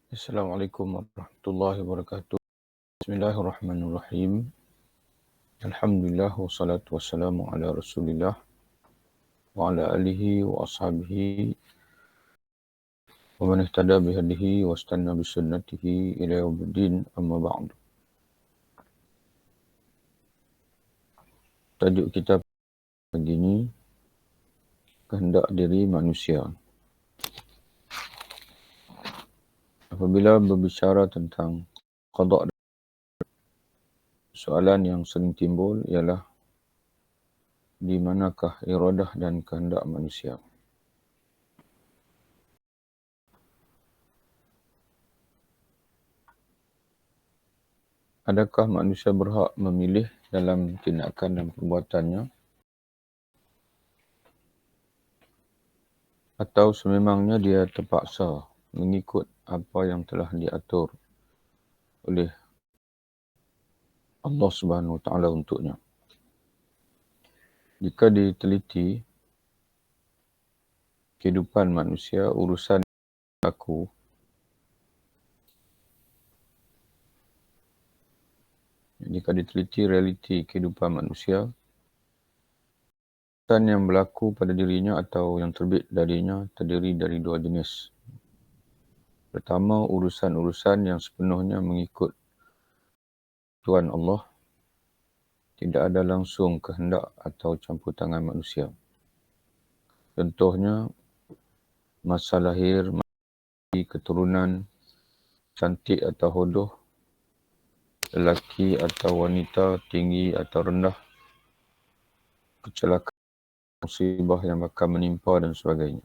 Assalamualaikum warahmatullahi wabarakatuh. Bismillahirrahmanirrahim. Alhamdulillah wassalatu wassalamu ala Rasulillah wa ala alihi wa ashabihi wa man ihtada bihadihi wa istanna bisunnatihi ila yaumiddin, amma ba'du. Tajuk kita pagi ini, kehendak diri manusia. Apabila berbicara tentang qada', soalan yang sering timbul ialah di manakah iradah dan kehendak manusia? Adakah manusia berhak memilih dalam tindakan dan perbuatannya? Atau sememangnya dia terpaksa mengikut apa yang telah diatur oleh Allah Subhanahu Wa Taala untuknya? Jika diteliti kehidupan manusia, urusan berlaku, jika diteliti realiti kehidupan manusia, urusan yang berlaku pada dirinya atau yang terbit darinya terdiri dari dua jenis. Pertama, urusan-urusan yang sepenuhnya mengikut Tuhan Allah, tidak ada langsung kehendak atau campur tangan manusia. Contohnya, masa lahir, mati, keturunan, cantik atau hodoh, lelaki atau wanita, tinggi atau rendah, kecelakaan, musibah yang bakal menimpa dan sebagainya.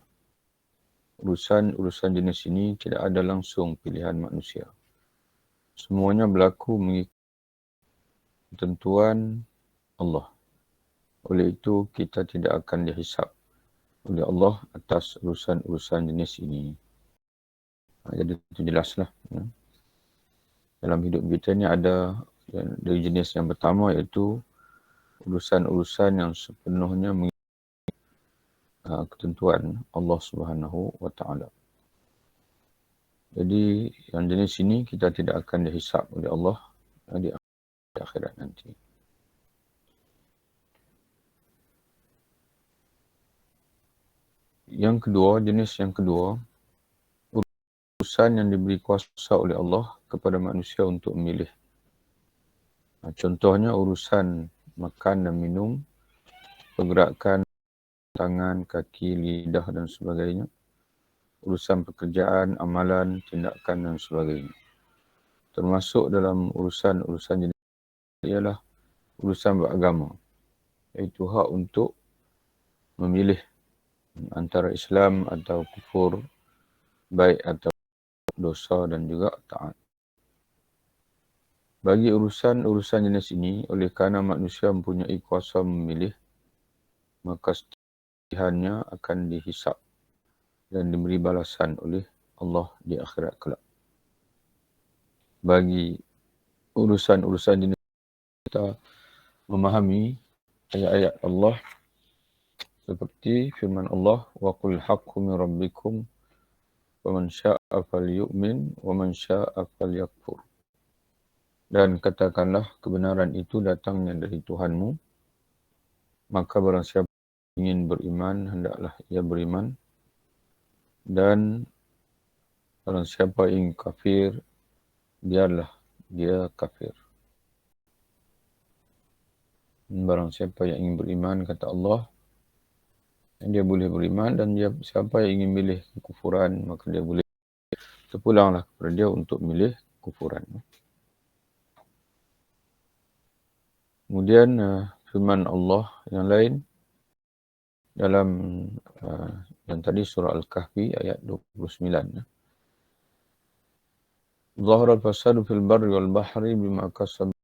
Urusan-urusan jenis ini tidak ada langsung pilihan manusia. Semuanya berlaku mengikut ketentuan Allah. Oleh itu, kita tidak akan dihisap oleh Allah atas urusan-urusan jenis ini. Jadi itu jelaslah. Dalam hidup kita ni ada dari jenis yang pertama, iaitu urusan-urusan yang sepenuhnya mengikut ketentuan Allah Subhanahu Wa Taala. Jadi yang jenis ini kita tidak akan dihisap oleh Allah di akhirat nanti. Yang kedua, jenis yang kedua, urusan yang diberi kuasa oleh Allah kepada manusia untuk memilih. Contohnya urusan makan dan minum, pergerakan tangan, kaki, lidah dan sebagainya. Urusan pekerjaan, amalan, tindakan dan sebagainya. Termasuk dalam urusan-urusan jenis ialah urusan beragama, iaitu hak untuk memilih antara Islam atau kufur, baik atau dosa dan juga taat. Bagi urusan-urusan jenis ini, oleh kerana manusia mempunyai kuasa memilih, maka pilihannya akan dihisap dan diberi balasan oleh Allah di akhirat kelak. Bagi urusan-urusan jenis kita memahami ayat-ayat Allah seperti firman Allah, wa qul haqqu min rabbikum wa man syaa'a falyu'min wa man syaa'a falyakfur. Dan katakanlah kebenaran itu datangnya dari Tuhanmu, maka barang siapa ingin beriman, hendaklah ia beriman, dan barang siapa ingin kafir, biarlah dia kafir. Barang siapa yang ingin beriman, kata Allah, dia boleh beriman, dan siapa yang ingin milih kekufuran, maka dia boleh terpulanglah kepada dia untuk milih kekufuran. Kemudian firman Allah yang lain dalam yang tadi surah Al-Kahfi ayat 29. Zahara al-fasadu fil barri wal bahri bima kasabat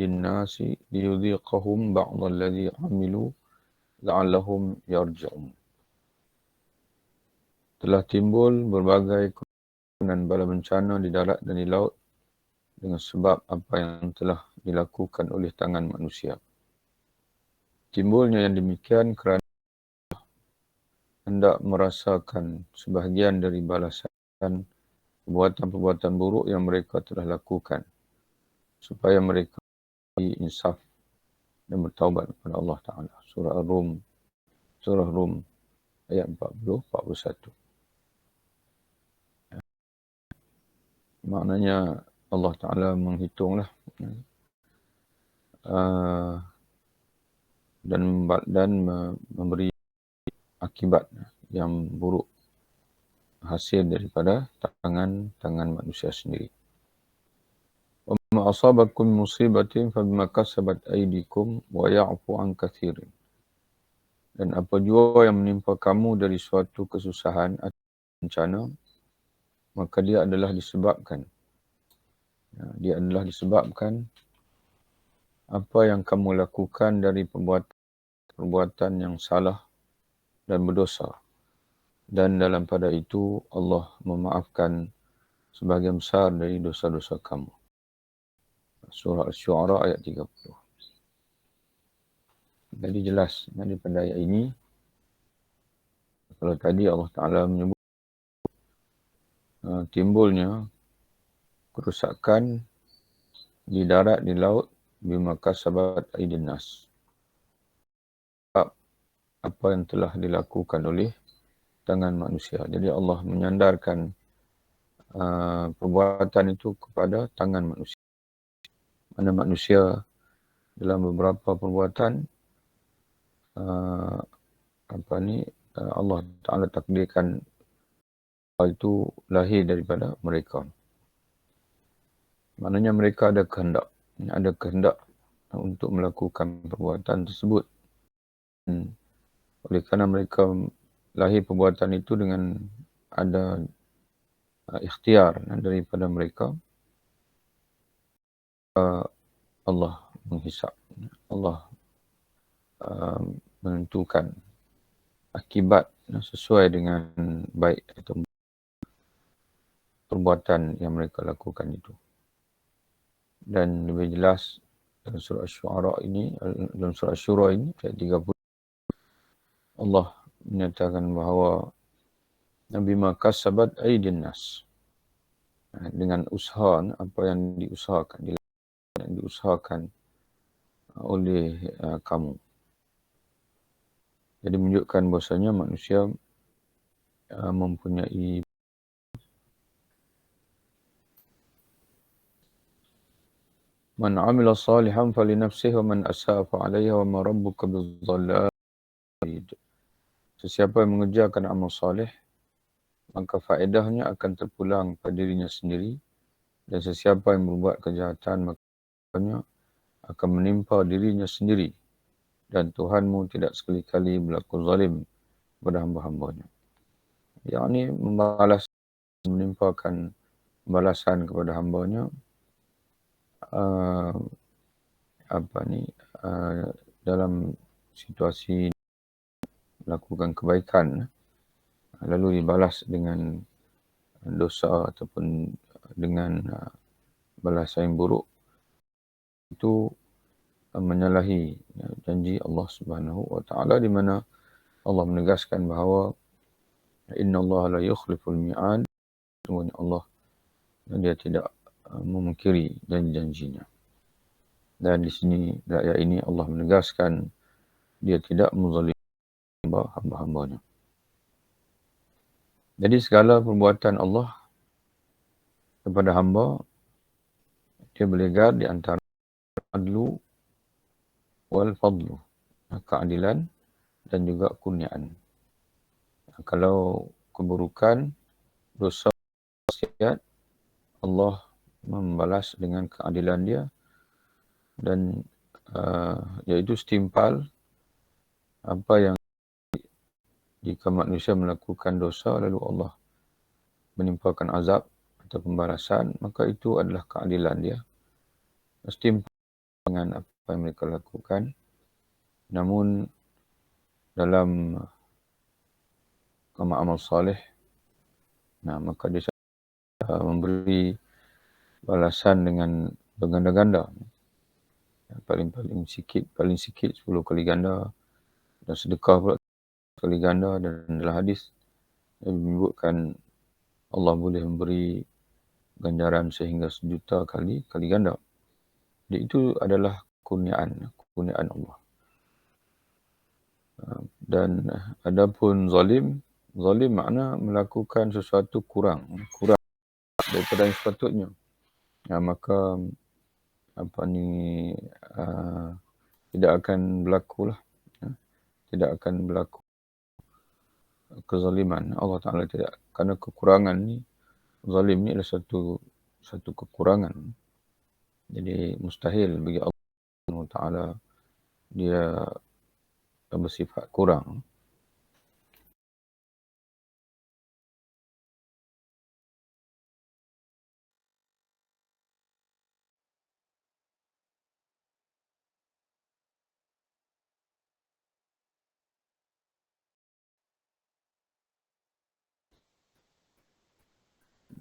nasi liyudhiqahum ba'dha alladhi 'amilu la'allahum yarji'un. Telah timbul berbagai kerusakan dan bala bencana di darat dan di laut dengan sebab apa yang telah dilakukan oleh tangan manusia. Timbulnya yang demikian kerana hendak merasakan sebahagian dari balasan perbuatan-perbuatan buruk yang mereka telah lakukan, supaya mereka insaf dan bertaubat kepada Allah Ta'ala. Surah Rum ayat 40-41. Maknanya Allah Ta'ala menghitunglah dan memberi akibat yang buruk hasil daripada tangan manusia sendiri. Wa ma asabakum musibatin fabima kasabat aydikum wa ya'fu an katsirin. Dan apa jua yang menimpa kamu dari suatu kesusahan atau bencana, maka dia adalah disebabkan apa yang kamu lakukan dari perbuatan yang salah dan berdosa. Dan dalam pada itu Allah memaafkan sebahagian besar dari dosa-dosa kamu. Surah Asy-Syu'ara ayat 30. Jadi jelas daripada ayat ini, kalau tadi Allah Ta'ala menyebut timbulnya kerusakan di darat, di laut, bima kasabat aydin nas. Apa yang telah dilakukan oleh tangan manusia. Jadi Allah menyandarkan perbuatan itu kepada tangan manusia. Mana manusia dalam beberapa perbuatan Allah Ta'ala takdirkan itu lahir daripada mereka. Maknanya mereka ada kehendak untuk melakukan perbuatan tersebut. Oleh kerana mereka lahir perbuatan itu dengan ada ikhtiar daripada mereka, Allah menghisap. Allah menentukan akibat sesuai dengan baik atau perbuatan yang mereka lakukan itu. Dan lebih jelas dalam surah Asy-Syu'ara ini, ayat 30, Allah menyatakan bahawa Nabi makasabat aydin nas, dengan usaha apa yang diusahakan oleh kamu. Jadi menunjukkan bahasanya manusia mempunyai man amila salihan falinafsihi wa man asa'a fa'alayha wa ma rabbuka bidzallam. Sesiapa yang mengerjakan amal soleh, maka faedahnya akan terpulang pada dirinya sendiri, dan sesiapa yang berbuat kejahatan, maka akan menimpa dirinya sendiri, dan Tuhanmu tidak sekali-kali berlaku zalim kepada hamba-hambanya. Yang ini menimpakan balasan kepada hambanya dalam situasi melakukan kebaikan, lalu dibalas dengan dosa ataupun dengan balasan yang buruk, itu menyalahi janji Allah Subhanahu wa Ta'ala, di mana Allah menegaskan bahawa innallaha la yukhliful mi'ad, sesungguhnya Allah dia tidak memungkiri janji-janjinya. Dan di sini dalam ayat ini Allah menegaskan dia tidak menzalimi hamba-hambanya. Jadi segala perbuatan Allah kepada hamba, dia berlegar di antara adlu wal fadlu, keadilan dan juga kurniaan. Kalau keburukan, dosa, maksiat, Allah membalas dengan keadilan dia, dan iaitu setimpal apa yang jika manusia melakukan dosa lalu Allah menimpakan azab atau pembalasan, maka itu adalah keadilan dia, setimpal dengan apa yang mereka lakukan. Namun dalam amal saleh, maka dia memberi balasan dengan berganda-ganda. Paling sikit 10 kali ganda, dan sedekah pula kali ganda. Dan dalam hadis menyebutkan Allah boleh memberi ganjaran sehingga 1,000,000 kali ganda. Jadi itu adalah kurniaan Allah. Dan adapun zalim makna melakukan sesuatu kurang daripada yang sepatutnya. Maka tidak akan berlaku lah. Tidak akan berlaku kezaliman. Allah Ta'ala tidak. Kerana kekurangan ni, zalim ni adalah satu kekurangan. Jadi mustahil bagi Allah Ta'ala dia bersifat kurang.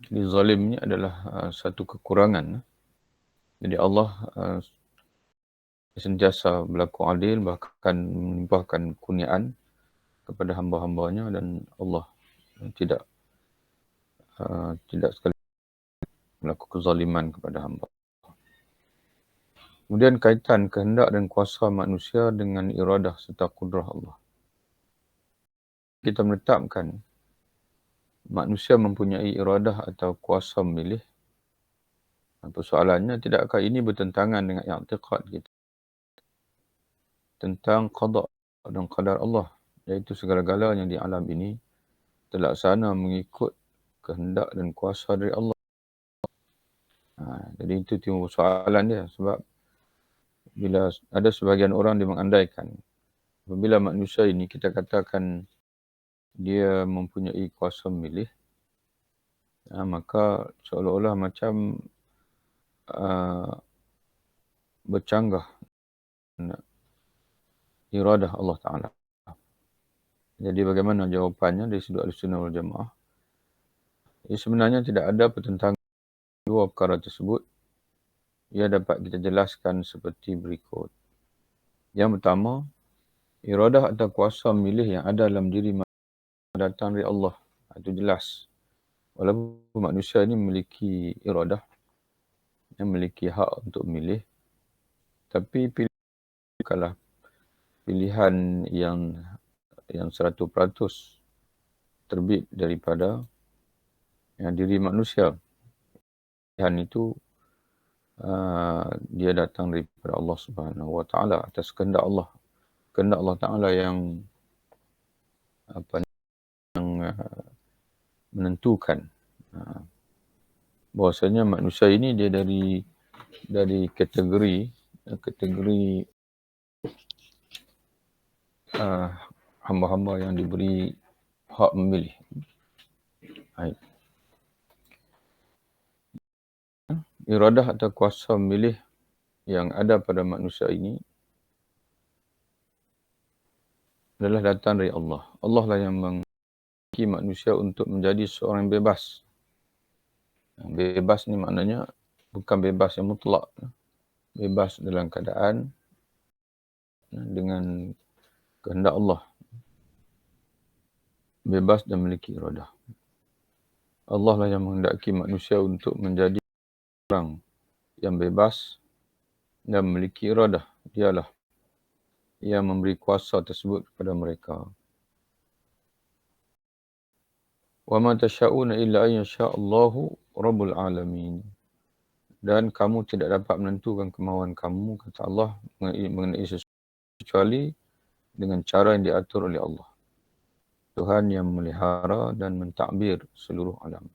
Jadi zalim ni adalah satu kekurangan. Jadi Allah sentiasa berlaku adil, bahkan melimpahkan kurniaan kepada hamba-hambanya, dan Allah tidak sekali melakukan kezaliman kepada hamba. Kemudian kaitan kehendak dan kuasa manusia dengan iradah serta kudrah Allah. Kita menetapkan manusia mempunyai iradah atau kuasa memilih. Persoalannya, tidakkah ini bertentangan dengan i'tiqad kita tentang qada dan qadar Allah, iaitu segala-galanya di alam ini terlaksana mengikut kehendak dan kuasa dari Allah. Jadi itu timbul soalan dia, sebab bila ada sebahagian orang dia mengandaikan apabila manusia ini kita katakan dia mempunyai kuasa memilih, maka seolah-olah macam bercanggah iradah Allah Ta'ala. Jadi bagaimana jawapannya dari sudut Ahlussunnah wal Jamaah? Sebenarnya tidak ada pertentangan dua perkara tersebut. Ia dapat kita jelaskan seperti berikut. Yang pertama, iradah atau kuasa memilih yang ada dalam diri manusia datang dari Allah. Itu jelas. Walaupun manusia ini memiliki iradah, yang memiliki hak untuk memilih, tapi bukanlah pilihan yang 100% terbit daripada diri manusia. Pilihan itu dia datang daripada Allah Subhanahu Wa Ta'ala atas kehendak Allah. Kehendak Allah Ta'ala yang menentukan bahwasanya manusia ini dia dari kategori hamba-hamba yang diberi hak memilih. Iradah atau kuasa memilih yang ada pada manusia ini adalah datang dari Allah. Allah lah yang menghendaki manusia untuk menjadi seorang yang bebas. Bebas ni maknanya bukan bebas yang mutlak. Bebas dalam keadaan dengan kehendak Allah. Bebas dan memiliki iradah. Allah lah yang menghendaki manusia untuk menjadi orang yang bebas dan memiliki iradah. Dialah yang memberi kuasa tersebut kepada mereka. Wa ma tasha'una illa an yasha'allahu rabbul alamin. Dan kamu tidak dapat menentukan kemahuan kamu, kata Allah, mengenai sesuatu kecuali dengan cara yang diatur oleh Allah. Tuhan yang memelihara dan mentadbir seluruh alam.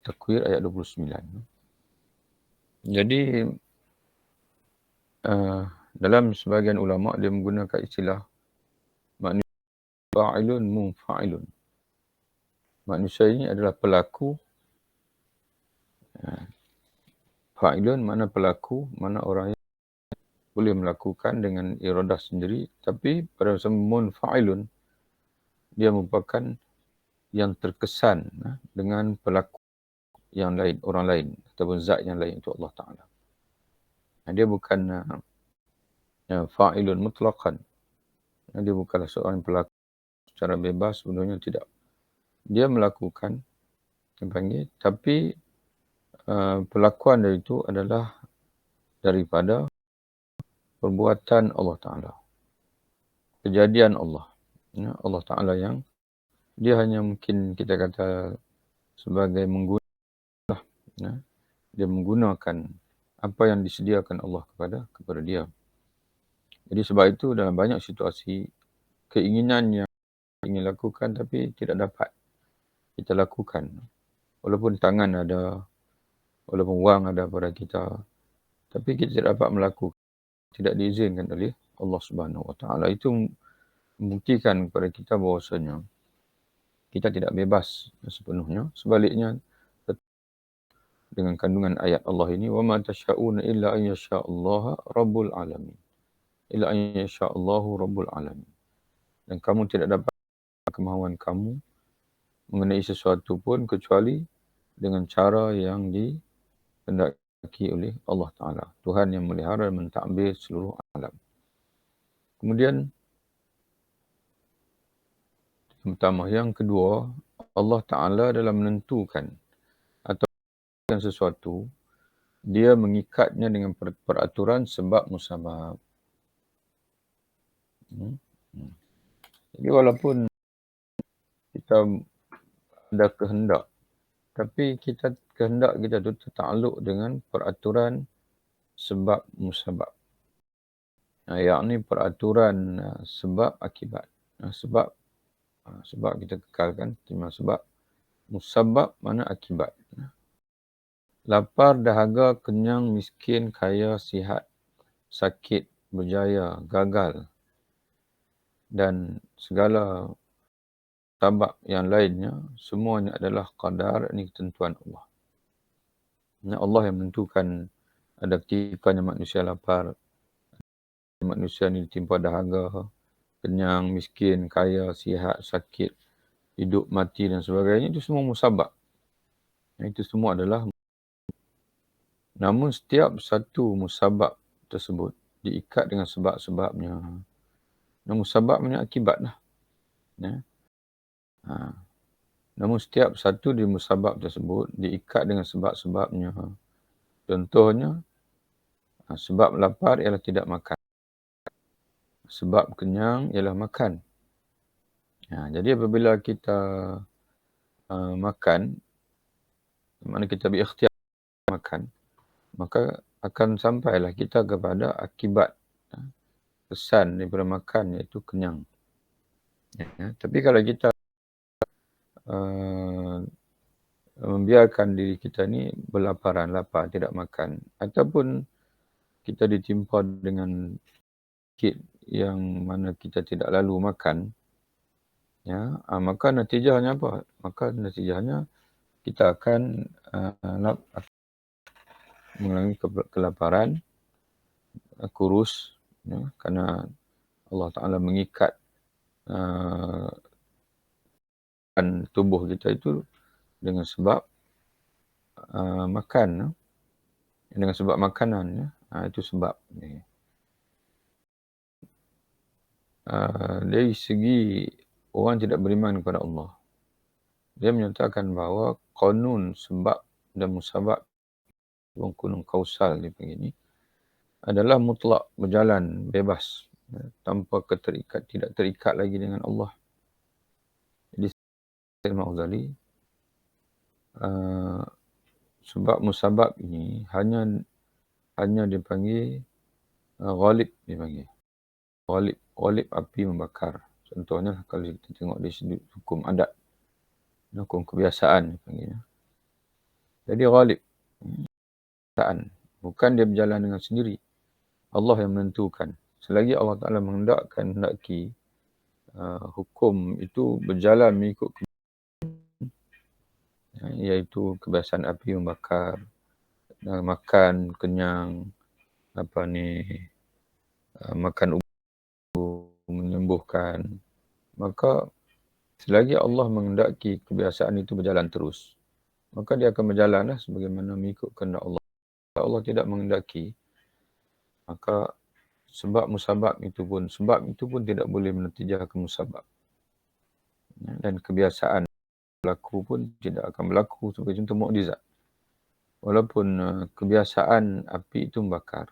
Takwir ayat 29. Jadi dalam sebahagian ulama dia menggunakan istilah manusia fa'ilun munfa'ilun. Manusia ini adalah pelaku. Fa'ilun mana pelaku, mana orang yang boleh melakukan dengan iradah sendiri, tapi pada masa munfa'ilun dia merupakan yang terkesan dengan pelaku yang lain, orang lain ataupun zat yang lain, itu Allah Ta'ala. Dia bukan fa'ilun mutlaqan. Dia bukanlah seorang pelaku secara bebas, sebenarnya tidak. Dia melakukan dipanggil, tapi perlakuan dari itu adalah daripada perbuatan Allah Ta'ala. Kejadian Allah. Ya, Allah Ta'ala yang dia hanya mungkin kita kata sebagai mengguna, ya, dia menggunakan apa yang disediakan Allah kepada dia. Jadi sebab itu dalam banyak situasi keinginan yang ingin lakukan tapi tidak dapat kita lakukan. Walaupun tangan ada, walaupun wang ada pada kita, tapi kita tidak dapat melakukan, tidak diizinkan oleh Allah Subhanahu Wa Taala. Itu membuktikan kepada kita bahawasanya kita tidak bebas sepenuhnya. Sebaliknya, dengan kandungan ayat Allah ini, وَمَا تَشَاءُونَ إِلَّا أَن يَشَاءَ اللَّهَ رَبُّ الْعَالَمِينَ إِلَّا أَن يَشَاءَ اللَّهُ رَبُّ الْعَالَمِينَ. Dan kamu tidak dapat kemahuan kamu mengenai sesuatu pun kecuali dengan cara yang dikehendaki oleh Allah Ta'ala. Tuhan yang melihara dan mentadbir seluruh alam. Kemudian, yang pertama. Yang kedua, Allah Ta'ala dalam menentukan atau sesuatu, dia mengikatnya dengan peraturan sebab musabab. Jadi walaupun kita ada kehendak, tapi kehendak kita itu tertakluk dengan peraturan sebab musabab. Yakni peraturan sebab akibat. Sebab kita kekalkan, sebab musabab mana akibat. Lapar, dahaga, kenyang, miskin, kaya, sihat, sakit, berjaya, gagal dan segala sebab yang lainnya, semuanya adalah qadar, ini ketentuan Allah. Allah yang menentukan ada ketikanya manusia lapar, manusia ini ditimpa dahaga, kenyang, miskin, kaya, sihat, sakit, hidup, mati dan sebagainya, itu semua musabab. Itu semua adalah, namun setiap satu musabab tersebut diikat dengan sebab-sebabnya. Namun musababnya akibatlah. Ya. Namun setiap satu di musabab tersebut diikat dengan sebab-sebabnya. Contohnya, sebab lapar ialah tidak makan. Sebab kenyang ialah makan. Jadi apabila kita makan, mana kita berikhtiar makan, maka akan sampailah kita kepada akibat kesan daripada makan, iaitu kenyang. Tapi kalau kita membiarkan diri kita ni berlaparan, lapar, tidak makan, ataupun kita ditimpa dengan sakit yang mana kita tidak lalu makan, maka natijahnya apa? Maka natijahnya kita akan mengalami kelaparan, kurus, kerana Allah Ta'ala mengikat tubuh kita itu dengan sebab makan, dengan sebab makanan. Itu sebab. Dari segi orang tidak beriman kepada Allah, dia menyatakan bahawa qanun sebab dan musabab, qanun kausal dipanggil ini, adalah mutlak, berjalan bebas, tanpa keterikat, tidak terikat lagi dengan Allah. Jadi Imam Ghazali, sebab musabab ini hanya dipanggil ghalib, dipanggil ghalib api membakar. Contohnya kalau kita tengok di sudut hukum adat, hukum kebiasaan dipanggilnya. Jadi ghalib, kebiasaan, bukan dia berjalan dengan sendiri. Allah yang menentukan. Selagi Allah Ta'ala menghendaki hukum itu berjalan mengikut iaitu kebiasaan api membakar, makan, kenyang, makan menyembuhkan, maka selagi Allah menghendaki kebiasaan itu berjalan terus, maka dia akan berjalanlah sebagaimana mengikut kehendak Allah. Kalau Allah tidak menghendaki, maka sebab itu pun tidak boleh menatijahkan musabab. Dan kebiasaan berlaku pun tidak akan berlaku. Sebagai contoh mukjizat. Walaupun kebiasaan api itu membakar.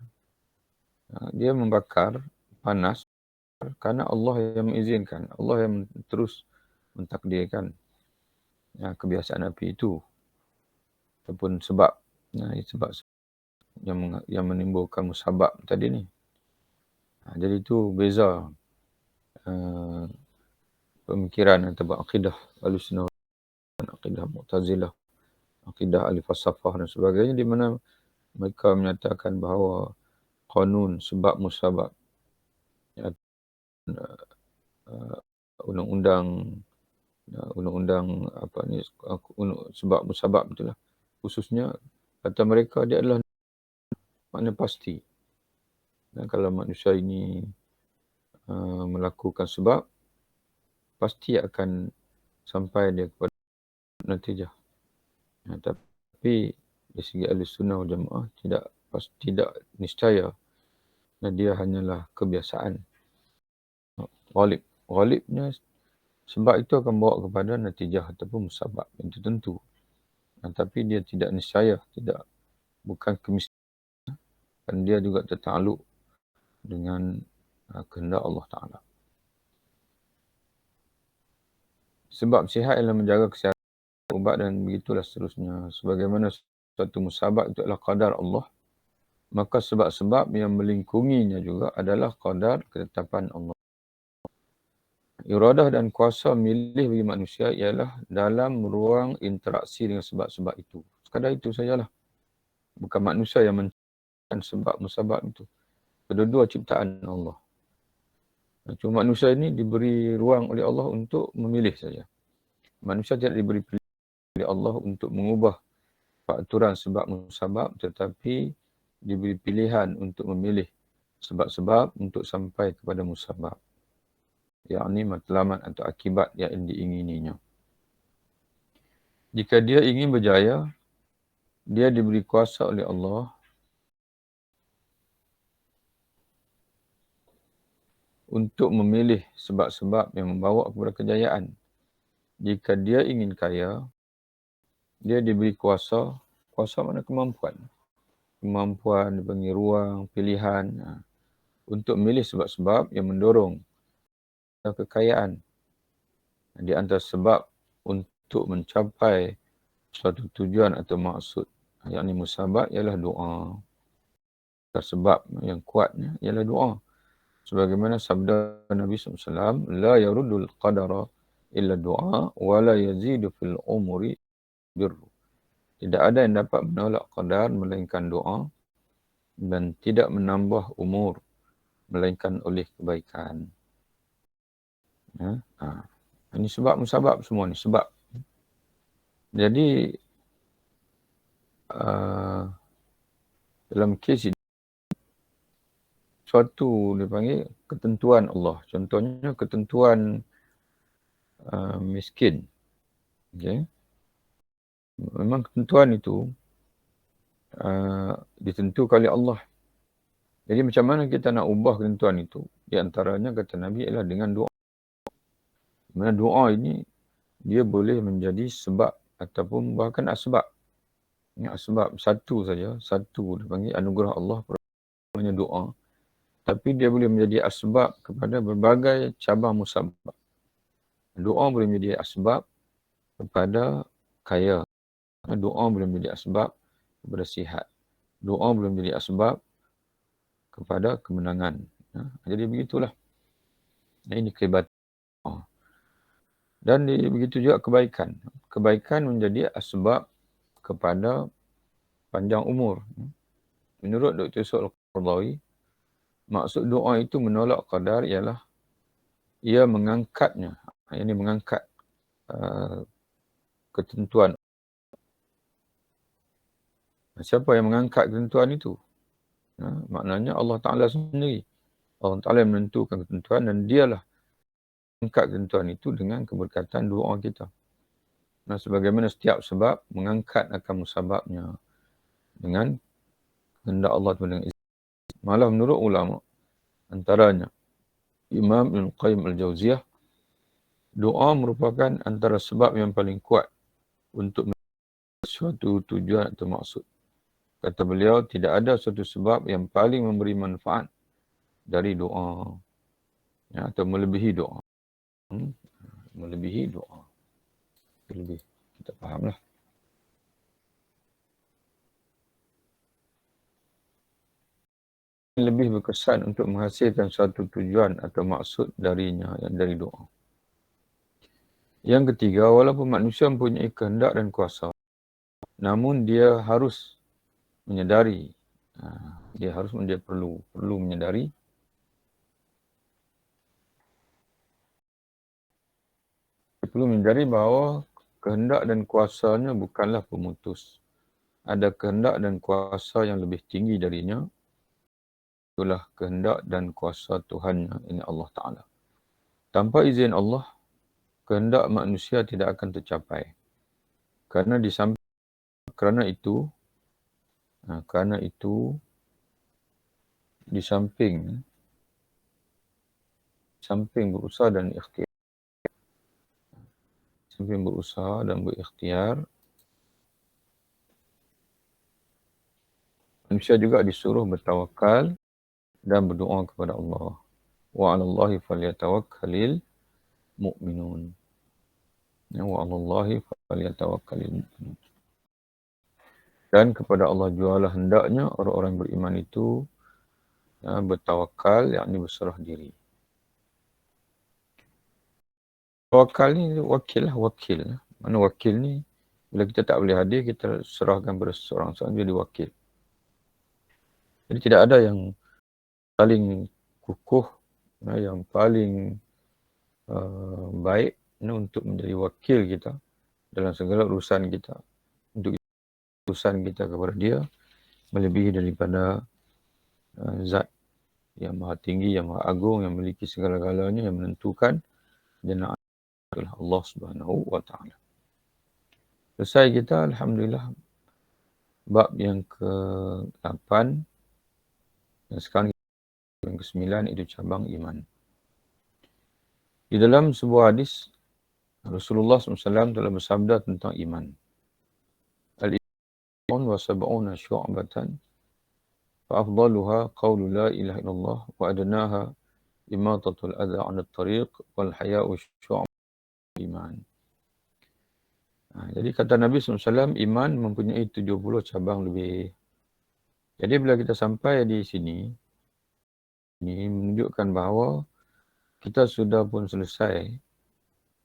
Dia membakar panas kerana Allah yang mengizinkan. Allah yang terus mentakdirkan kebiasaan api itu. Ataupun sebab. Sebab yang menimbulkan musabab tadi ni. Jadi itu beza pemikiran antara akidah Ahlussunnah, akidah Mu'tazilah, akidah ahli falsafah dan sebagainya, di mana mereka menyatakan bahawa qanun sebab musabab, undang-undang sebab musabab itulah, khususnya kata mereka dia adalah makna pasti. Dan kalau manusia ini melakukan sebab, pasti akan sampai dia kepada natijah. Tapi di segi Ahlussunnah wal Jamaah tidak niscaya, dan dia hanyalah kebiasaan. Ghalibnya sebab itu akan bawa kepada natijah ataupun musabab yang tertentu. Tapi dia tidak niscaya, bukan kemiskinan, dan dia juga tertakluk dengan kehendak Allah Ta'ala. Sebab sihat ialah menjaga kesihatan ubat dan begitulah seterusnya. Sebagaimana suatu musabab itu adalah qadar Allah, maka sebab-sebab yang melingkunginya juga adalah qadar ketetapan Allah. Iradah dan kuasa milih bagi manusia ialah dalam ruang interaksi dengan sebab-sebab itu. Sekadar itu sajalah. Bukan manusia yang menciptakan sebab musabab itu. Kedua-dua ciptaan Allah. Cuma manusia ini diberi ruang oleh Allah untuk memilih saja. Manusia tidak diberi pilihan oleh Allah untuk mengubah peraturan sebab musabab, tetapi diberi pilihan untuk memilih sebab-sebab untuk sampai kepada musabab, yakni matlamat atau akibat yang diingininya. Jika dia ingin berjaya, dia diberi kuasa oleh Allah untuk memilih sebab-sebab yang membawa kepada kejayaan. Jika dia ingin kaya, dia diberi kuasa mana kemampuan. Kemampuan, diberi ruang, pilihan untuk memilih sebab-sebab yang mendorong kekayaan. Di antara sebab untuk mencapai suatu tujuan atau maksud, yakni musabab, ialah doa. Sebab yang kuatnya ialah doa. Sebagaimana sabda Nabi SAW, la yaruddul qadara illa doa, wa la yazidu fil umuri birru. Tidak ada yang dapat menolak qadar melainkan doa, dan tidak menambah umur melainkan oleh kebaikan. Ini sebab musabab semua ni, sebab. Jadi dalam kes ini, suatu dipanggil ketentuan Allah. Contohnya ketentuan miskin. Okay. Memang ketentuan itu ditentukan oleh Allah. Jadi macam mana kita nak ubah ketentuan itu? Di antaranya kata Nabi ialah dengan doa. Mana doa ini dia boleh menjadi sebab ataupun bahkan asbab. Asbab satu dipanggil anugerah Allah, hanya doa. Tapi dia boleh menjadi asbab kepada berbagai cabang musabab. Doa boleh menjadi asbab kepada kaya. Doa boleh menjadi asbab kepada sihat. Doa boleh menjadi asbab kepada kemenangan. Jadi begitulah. Ini kehebatan. Dan begitu juga kebaikan. Kebaikan menjadi asbab kepada panjang umur. Menurut Dr. Su'al Qardawi, maksud doa itu menolak qadar ialah ia mengangkatnya. Ini mengangkat ketentuan. Siapa yang mengangkat ketentuan itu? Maknanya Allah Ta'ala sendiri. Allah Ta'ala yang menentukan ketentuan, dan dialah mengangkat ketentuan itu dengan keberkatan doa kita. Sebagaimana setiap sebab mengangkat akan musababnya dengan kehendak Allah dengan izin. Malah menurut ulama, antaranya Imam Ibn Qayyim Al-Jawziyah, Doa merupakan antara sebab yang paling kuat untuk suatu tujuan atau maksud. Kata beliau, tidak ada suatu sebab yang paling memberi manfaat dari doa. Ya, atau melebihi doa. Melebihi doa. Lebih. Kita fahamlah. Lebih berkesan untuk menghasilkan suatu tujuan atau maksud darinya, yang dari doa. Yang ketiga, walaupun manusia mempunyai kehendak dan kuasa, namun dia harus menyedari, dia perlu menyedari bahawa kehendak dan kuasanya bukanlah pemutus. Ada kehendak dan kuasa yang lebih tinggi darinya. Itulah kehendak dan kuasa Tuhannya, ini Allah Ta'ala. Tanpa izin Allah, kehendak manusia tidak akan tercapai. Kerana itu, di samping berusaha dan berikhtiar, manusia juga disuruh bertawakal dan berdoa kepada Allah. Wa 'alallahi falyatawakkalil mu'minun. Ya, wa 'alallahi falyatawakkalil mu'minun. Dan kepada Allah jualah hendaknya orang-orang beriman itu bertawakal, yakni berserah diri. Tawakal ni wakil. Mana wakil ni? Bila kita tak boleh hadir, kita serahkan pada seseorang jadi wakil. Jadi tidak ada yang paling kukuh, yang paling baik untuk menjadi wakil kita dalam segala urusan kita. Untuk urusan kita kepada dia melebihi daripada zat yang maha tinggi, yang maha agung, yang memiliki segala-galanya, yang menentukan dan adalah Allah Subhanahu wa Ta'ala. Selesai kita, alhamdulillah, bab yang ke-8 dan sekarang yang ke-9 itu cabang iman. Di dalam sebuah hadis, Rasulullah SAW telah bersabda tentang iman. Al-iman wa sab'una syu'batan fa afdaluha qawlu la ilaha illallah wa adnaha imatatul adha 'anil tariq wal haya'u syu'bul iman. Jadi kata Nabi SAW, iman mempunyai 70 cabang lebih. Jadi bila kita sampai di sini, ini menunjukkan bahawa kita sudah pun selesai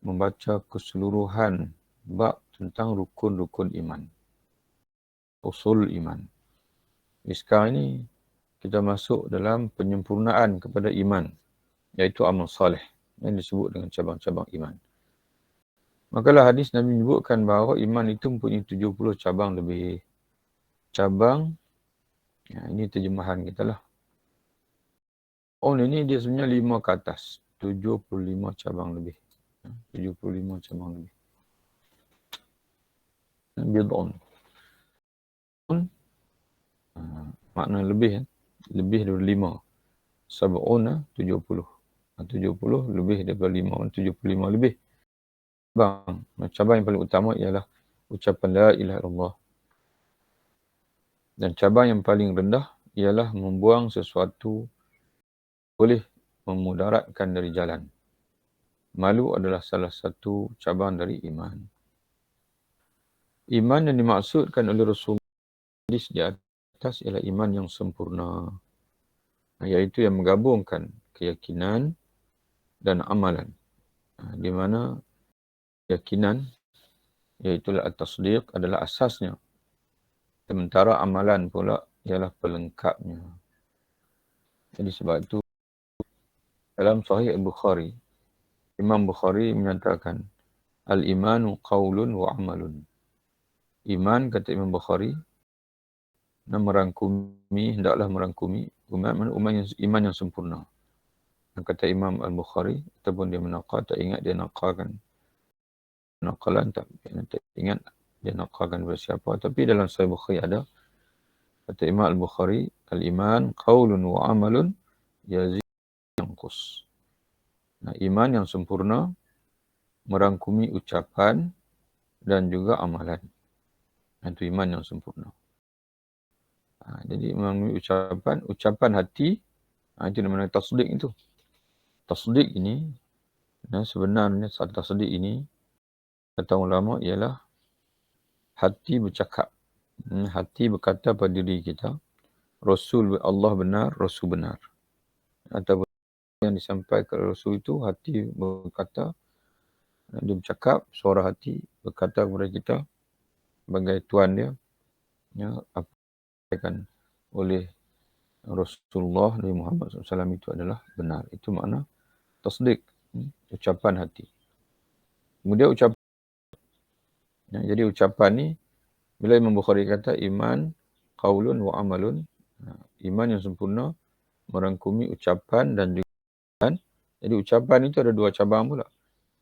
membaca keseluruhan bab tentang rukun-rukun iman. Usul iman. Jadi sekarang ini kita masuk dalam penyempurnaan kepada iman, iaitu amal salih yang disebut dengan cabang-cabang iman. Makalah hadis Nabi menyebutkan bahawa iman itu mempunyai 70 cabang lebih. Cabang, ini terjemahan kita lah. Ini dia sebenarnya 5 ke atas. 75 cabang lebih. 75 cabang lebih. Bid'un. Makna lebih. Lebih dari 5. Sab'una 70. 70 lebih daripada 5. 75 lebih. Cabang yang paling utama ialah ucapan la ilaha illallah. Dan cabang yang paling rendah ialah membuang sesuatu boleh memudaratkan dari jalan. Malu adalah salah satu cabang dari iman. Iman yang dimaksudkan oleh Rasulullah di atas ialah iman yang sempurna, iaitu yang menggabungkan keyakinan dan amalan. Di mana keyakinan, iaitu at-tasdiq, adalah asasnya. Sementara amalan pula ialah pelengkapnya. Jadi sebab itu dalam Sahih Al-Bukhari, Imam Bukhari menyatakan al-imanu qaulun wa amalun. Iman, kata Imam Bukhari, hendaklah merangkumi iman yang sempurna. Dan kata Imam Al-Bukhari, ataupun dia menaqal, tak ingat dia naqalkan. Naqalan tak ingat dia naqalkan kepada siapa. Tapi dalam Sahih Bukhari ada, kata Imam Al-Bukhari, al-iman qaulun wa amalun yazid yanqus. Iman yang sempurna merangkumi ucapan dan juga amalan. Itu iman yang sempurna. Jadi merangkumi ucapan hati, itu namanya tasdik itu. Tasdik ini, sebenarnya tasdik ini, kata ulama ialah hati bercakap. Hati berkata pada diri kita, Rasul Allah benar, Rasul benar. Atau yang disampaikan oleh Rasul itu, hati berkata, dia bercakap, suara hati berkata kepada kita, sebagai Tuhan dia, apa yang oleh Rasulullah Nabi Muhammad SAW itu adalah benar. Itu makna tasdik, ucapan hati. Kemudian ucapan, jadi ucapan ni, bila Imam Bukhari kata iman, qaulun wa amalun, iman yang sempurna, merangkumi ucapan dan juga amalan. Jadi ucapan itu ada dua cabang pula.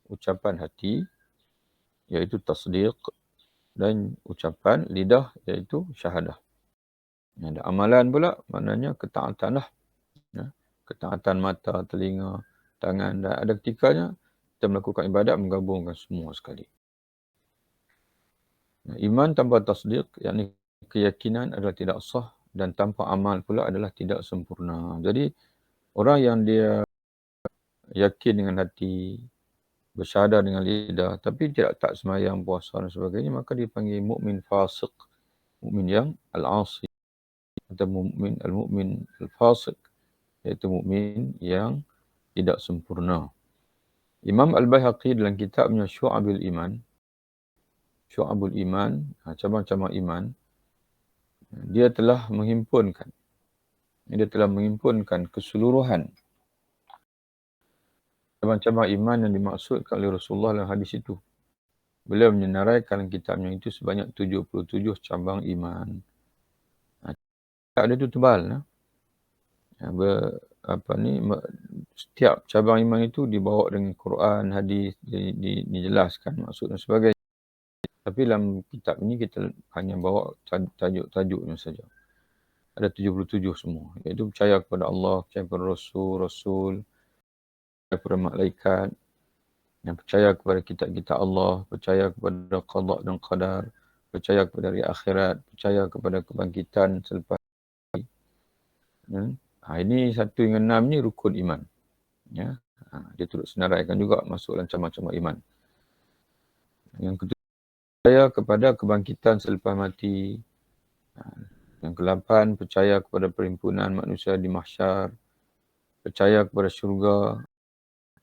Ucapan hati, iaitu tasdik, dan ucapan lidah, iaitu syahadah. Ada amalan pula, maknanya ketaatan lah. Ketaatan mata, telinga, tangan. Dan ada ketikanya, kita melakukan ibadat menggabungkan semua sekali. Iman tanpa tasdik, yakni keyakinan adalah tidak sah, dan tanpa amal pula adalah tidak sempurna. Jadi, orang yang dia yakin dengan hati, bersyahada dengan lidah, tapi tidak tak semayang, puasa dan sebagainya, maka dipanggil mukmin fasik. Mukmin yang al-asi. Atau mukmin al-mukmin al-fasik. Iaitu mukmin yang tidak sempurna. Imam Al-Baihaqi dalam kitabnya Syu'abul Iman, cabang-cabang iman, dia telah menghimpunkan keseluruhan cabang-cabang iman yang dimaksudkan oleh Rasulullah dalam hadis itu. Beliau menyenaraikan kitabnya itu sebanyak 77 cabang iman. Kitab dia itu tebal. Setiap cabang iman itu dibawa dengan Quran, hadis, dijelaskan maksud dan sebagainya. Tapi dalam kitab ini kita hanya bawa tajuk-tajuknya saja. Ada 77 semua. Iaitu percaya kepada Allah, percaya kepada Rasul, percaya kepada malaikat, yang percaya kepada kitab-kitab Allah, percaya kepada qada dan qadar, percaya kepada hari akhirat, percaya kepada kebangkitan selepas ini 1 hingga 6 ni rukun iman. Dia turut senaraikan juga masuk dalam cabang-cabang iman. Yang kedua, percaya kepada kebangkitan selepas mati. Yang ke-8, percaya kepada perhimpunan manusia di mahsyar. Percaya kepada syurga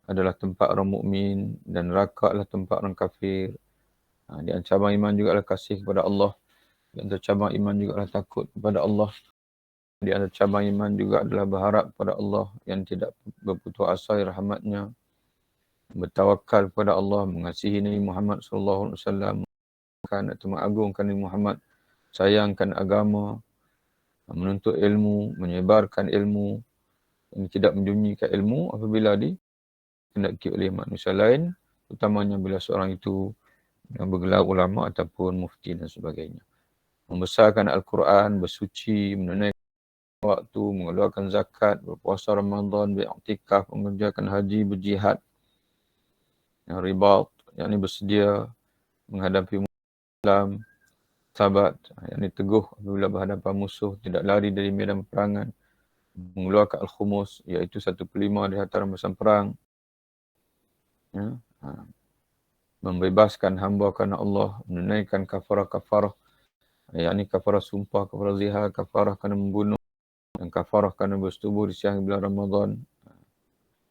adalah tempat orang mukmin dan neraka adalah tempat orang kafir. Di antara cabang iman juga adalah kasih kepada Allah. Di antara cabang iman juga adalah takut kepada Allah. Di antara cabang iman juga adalah berharap kepada Allah yang tidak berputus asa rahmatnya. Bertawakal kepada Allah, mengasihi Nabi Muhammad SAW, atau mengagungkan Nabi Muhammad, sayangkan agama, menuntut ilmu, menyebarkan ilmu, dan tidak menyembunyikan ilmu apabila dikehendaki oleh manusia lain, utamanya bila seorang itu yang bergelar ulama ataupun mufti dan sebagainya. Membesarkan Al-Quran, bersuci, menunaikan waktu, mengeluarkan zakat, berpuasa Ramadan, beriktikaf, mengerjakan haji, berjihad, yang ribat, yakni bersedia menghadapi Islam, sabat, yakni teguh apabila berhadapan musuh, tidak lari dari medan peperangan, mengeluarkan al-khumus, iaitu 1/5 dari harta rampasan perang, membebaskan hamba kerana Allah, menunaikan kafarah, yakni kafarah sumpah, kafarah zihar, kafarah kerana membunuh, dan kafarah kerana bersetubuh di siang bulan Ramadan,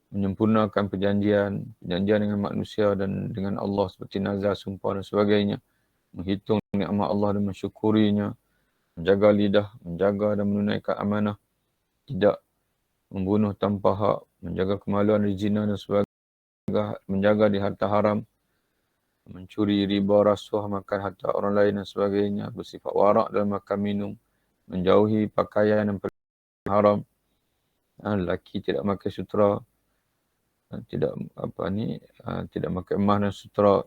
menyempurnakan perjanjian dengan manusia dan dengan Allah seperti nazar, sumpah dan sebagainya, menghitung nikmat Allah dan mensyukurinya, menjaga lidah, menjaga dan menunaikan amanah, tidak membunuh tanpa hak, menjaga kemaluan dari zina dan sebagainya, menjaga di harta haram, mencuri riba, rasuah, makan harta orang lain dan sebagainya, bersifat warak dalam makan minum, menjauhi pakaian yang haram, lelaki tidak pakai sutra, tidak pakai emas dan sutra,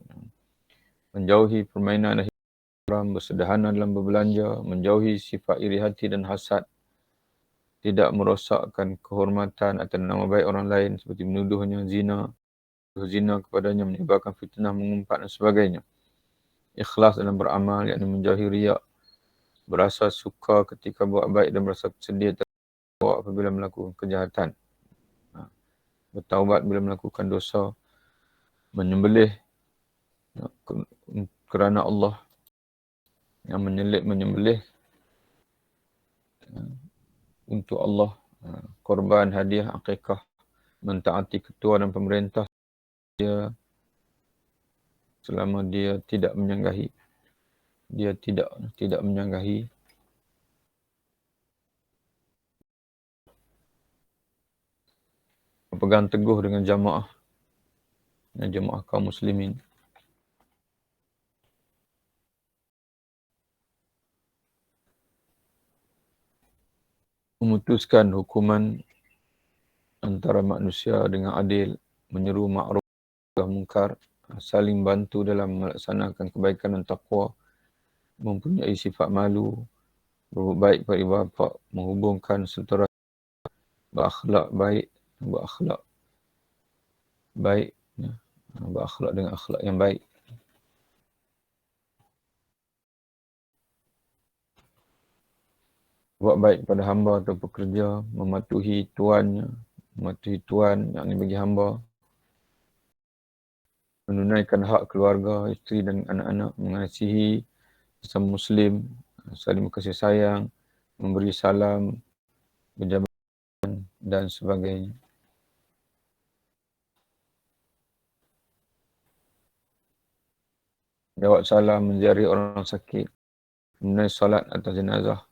menjauhi permainan haram, bersederhana dalam berbelanja, menjauhi sifat iri hati dan hasad, tidak merosakkan kehormatan atau nama baik orang lain seperti menuduhnya zina, zina kepadanya, menyebarkan fitnah, mengumpat dan sebagainya. Ikhlas dalam beramal, yakni menjauhi riak, berasa suka ketika buat baik dan berasa sedih apabila melakukan kejahatan. Bertaubat bila melakukan dosa, menyembelih kerana Allah, yang menyembelih untuk Allah, korban, hadiah, akikah, mentaati ketua dan pemerintah dia selama dia tidak menyanggahi. Dia tidak menyanggahi. Berpegang teguh dengan jamaah kaum muslimin. Memutuskan hukuman antara manusia dengan adil, menyeru ma'ruf mungkar, saling bantu dalam melaksanakan kebaikan dan taqwa, mempunyai sifat malu, berbuat baik kepada ibu bapa, menghubungkan saudara, berakhlak baik, berakhlak dengan akhlak yang baik. Buat baik kepada hamba atau pekerja, mematuhi tuan, yakni bagi hamba, menunaikan hak keluarga, isteri dan anak-anak, mengasihi sesama muslim, saling kasih sayang, memberi salam, berjabatan dan sebagainya. Jawab salam, menziarahi orang sakit, menunaikan salat atas jenazah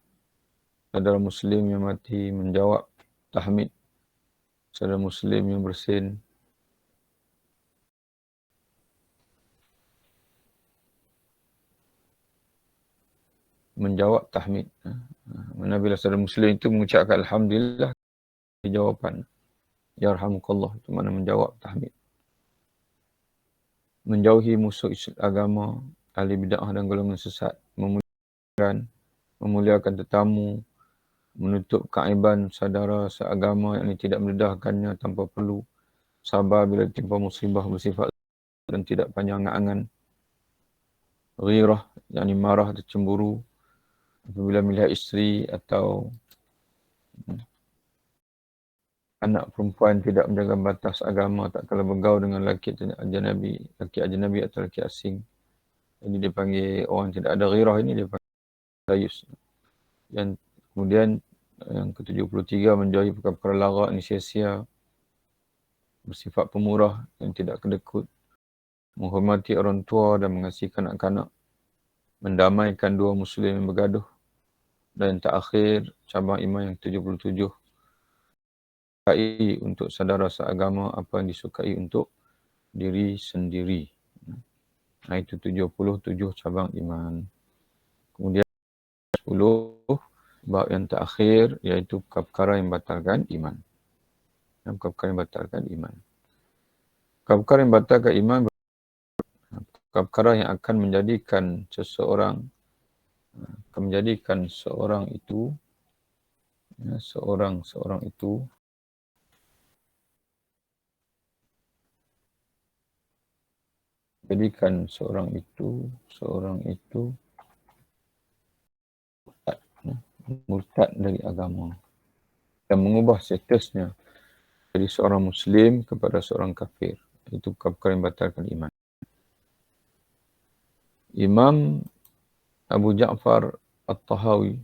saudara muslim yang mati, menjawab tahmid saudara muslim yang bersin, menjawab tahmid. Mana bila saudara muslim itu mengucapkan alhamdulillah, jawapan yarhamukallah, itu mana menjawab tahmid. Menjauhi musuh agama, ahli bid'ah dan golongan sesat, memuliakan tetamu, menutup keaiban saudara seagama yang tidak mendedahkannya tanpa perlu, sabar bila timpa musibah, bersifat dan tidak panjang angan, ghirah, yakni marah atau cemburu apabila melihat isteri atau anak perempuan tidak menjaga batas agama, tak kala bergaul dengan lelaki ajnabi atau lelaki asing. Jadi dia panggil orang tidak ada ghirah ini, dia panggil layus. Yang kemudian yang ke-73, menjauhi perkara-perkara lara, ini sia-sia, bersifat pemurah yang tidak kedekut, menghormati orang tua dan mengasihi kanak-kanak, mendamaikan dua muslim yang bergaduh, dan yang terakhir, cabang iman yang 77, disukai untuk saudara seagama apa yang disukai untuk diri sendiri. Itu 77 cabang iman. Kemudian 10, bab yang terakhir, iaitu perkara yang membatalkan iman. Perkara yang membatalkan iman. Perkara yang membatalkan iman, perkara yang akan menjadikan seseorang itu murtad dari agama dan mengubah statusnya dari seorang muslim kepada seorang kafir. Itu perkara yang membatalkan iman. Imam Abu Ja'far At-Tahawi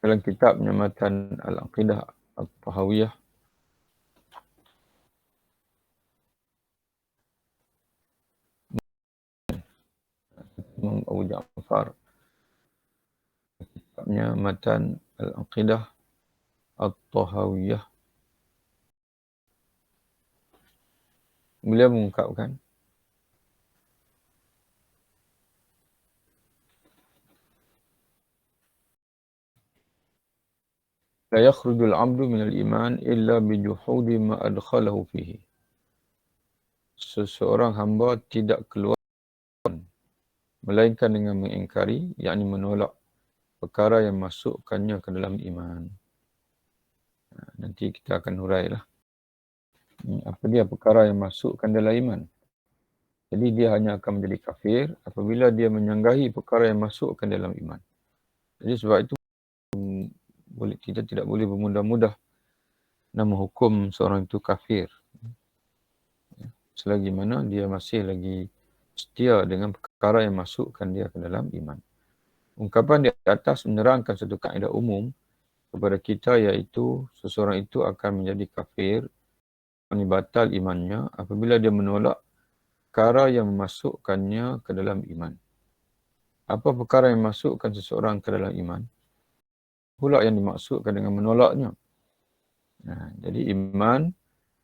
dalam kitabnya Matan Al-Aqidah At-Tahawiyah Imam Abu Ja'far kitabnya Matan Al-Aqidah At-Tahawiyah, beliau mengungkapkan la yakhrujul 'abdu minal iman illa bijuhudi ma adkhalahu fihi. Seseorang hamba tidak keluar melainkan dengan mengingkari, yakni menolak perkara yang masukkannya ke dalam iman. Nanti kita akan hurailah. Apa dia perkara yang masukkan dalam iman. Jadi dia hanya akan menjadi kafir apabila dia menyanggahi perkara yang masukkan dalam iman. Jadi sebab itu kita tidak boleh bermudah-mudah nak menghukum seorang itu kafir. Selagi mana dia masih lagi setia dengan perkara yang masukkan dia ke dalam iman. Ungkapan di atas menerangkan satu kaedah umum kepada kita iaitu seseorang itu akan menjadi kafir, batal imannya apabila dia menolak perkara yang memasukkannya ke dalam iman. Apa perkara yang memasukkan seseorang ke dalam iman? Pula yang dimaksudkan dengan menolaknya. Jadi iman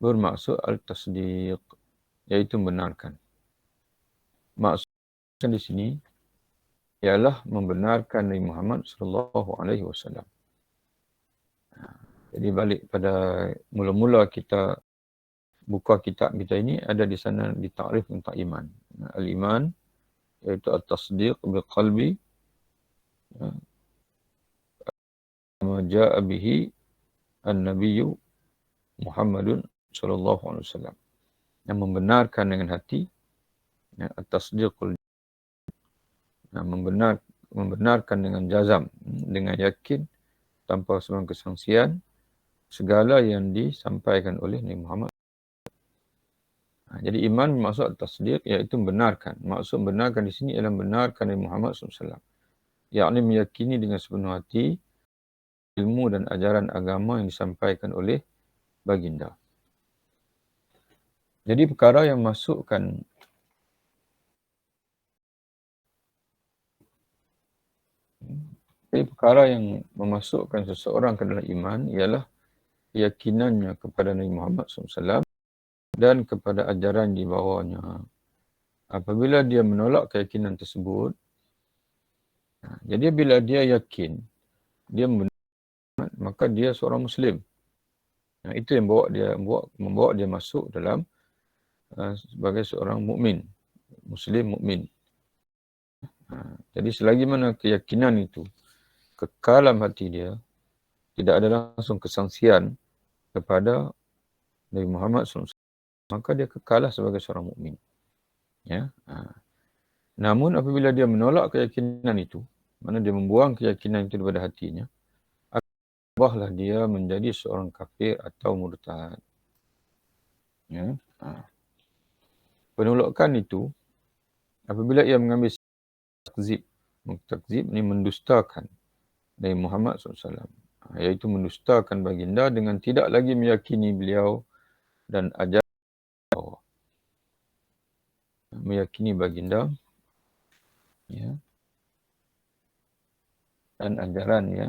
bermaksud al-tasdiq, iaitu membenarkan. Maksudnya di sini ialah membenarkan Nabi Muhammad sallallahu alaihi wasallam. Jadi balik pada mula-mula kita buka kitab kita ini, ada di sana ditakrif tentang iman. Al-iman iaitu at-tasdiq bil qalbi ma jaa bihi an-nabiyyu Muhammadun sallallahu alaihi wasallam. Yang membenarkan dengan hati, at-tasdiqul, membenarkan dengan jazam, dengan yakin tanpa sebarang kesangsian segala yang disampaikan oleh Nabi Muhammad. Jadi iman maksud tasdiq iaitu membenarkan. Maksud membenarkan di sini ialah membenarkan Nabi Muhammad SAW. Yakni meyakini dengan sepenuh hati ilmu dan ajaran agama yang disampaikan oleh baginda. Jadi perkara yang masukkan memasukkan seseorang ke dalam iman ialah keyakinannya kepada Nabi Muhammad SAW dan kepada ajaran di bawahnya. Apabila dia menolak keyakinan tersebut, jadi bila dia yakin, dia maka dia seorang Muslim. Itu yang membawa dia masuk dalam sebagai seorang mukmin, Muslim mukmin. Jadi selagi mana keyakinan itu kekal dalam hati dia, tidak ada langsung kesangsian kepada Nabi Muhammad SAW, maka dia kekalah sebagai seorang mukmin. Ya. Namun apabila dia menolak keyakinan itu, mana dia membuang keyakinan itu daripada hatinya, ubahlah dia menjadi seorang kafir atau murtad. Ya. Penolakan itu apabila ia mengambil takzib ni mendustakan Nabi Muhammad SAW, iaitu mendustakan baginda dengan tidak lagi meyakini beliau dan ajaran, meyakini baginda, ya, dan ajaran, ya.